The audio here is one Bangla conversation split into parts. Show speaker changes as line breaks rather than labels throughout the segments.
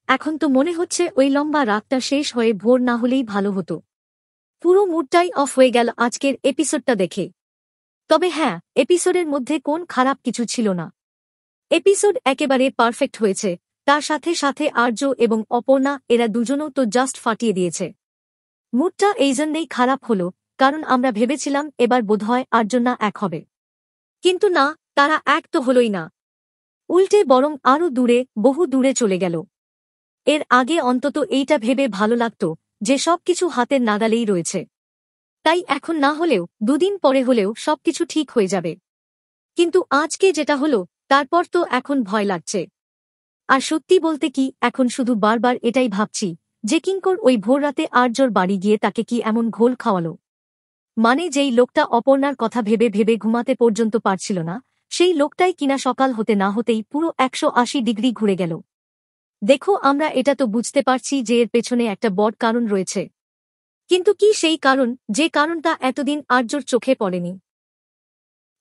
এখন তো মনে হচ্ছে ওই লম্বা রাতটা শেষ হয়ে ভোর না হলেই ভালো হতো। পুরো মুডটাই অফ হয়ে গেল আজকের এপিসোডটা দেখে। তবে হ্যাঁ, এপিসোডের মধ্যে কোন খারাপ কিছু ছিল না। এপিসোড একেবারে পারফেক্ট হয়েছে। তার সাথে সাথে আর্য এবং অপর্ণা এরা দুজনও তো জাস্ট ফাটিয়ে দিয়েছে। মুডটা এই জন্যেই খারাপ হলো, কারণ আমরা ভেবেছিলাম এবার বোধহয় আর্যনা এক হবে। কিন্তু না, তারা এক তো হলোই না। উল্টে বরং আরও দূরে, বহু দূরে চলে গেল। এর আগে অন্তত এইটা ভেবে ভালো লাগত যে সবকিছু হাতের নাগালেই রয়েছে। তাই এখন না হলেও দুদিন পরে হলেও সবকিছু ঠিক হয়ে যাবে। কিন্তু আজকে যেটা হলো, তারপর তো এখন ভয় লাগছে। আর সত্যি বলতে কি, এখন শুধু বারবার এটাই ভাবছি যে কিঙ্কর ওই ভোররাতে আর্যর বাড়ি গিয়ে তাকে কি এমন ঘোল খাওয়ালো। মানে যেই লোকটা অপর্ণার কথা ভেবে ভেবে ঘুমাতে পর্যন্ত পারছিল না, সেই লোকটাই কিনা সকাল হতে না হতেই পুরো 180 ডিগ্রি ঘুরে গেল। দেখো, আমরা এটা তো বুঝতে পারছি যে এর পেছনে একটা বড় কারণ রয়েছে। কিন্তু কি সেই কারণ, যে কারণটা এতদিন আর্যর চোখে পড়েনি?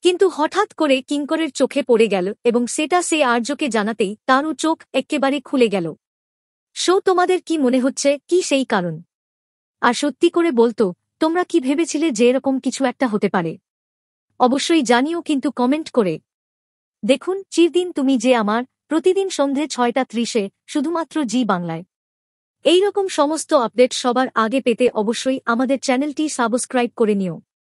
কিন্তু হঠাৎ করে কিঙ্করের চোখে পড়ে গেল এবং সেটা সে আর্যকে জানাতেই তারও চোখ এক্কেবারে খুলে গেল। তোমাদের কি মনে হচ্ছে কি সেই কারণ? আর সত্যি করে বলতো, তোমরা কি ভেবেছিলে যে এরকম কিছু একটা হতে পারে? অবশ্যই জানিও কিন্তু কমেন্ট করে। দেখুন চিরদিন তুমি যে আমার, প্রতিদিন সন্ধে 6টা 30-এ শুধুমাত্র জি বাংলায়। এই রকম সমস্ত আপডেট সবার আগে পেতে অবশ্যই আমাদের চ্যানেলটি সাবস্ক্রাইব করে নিও।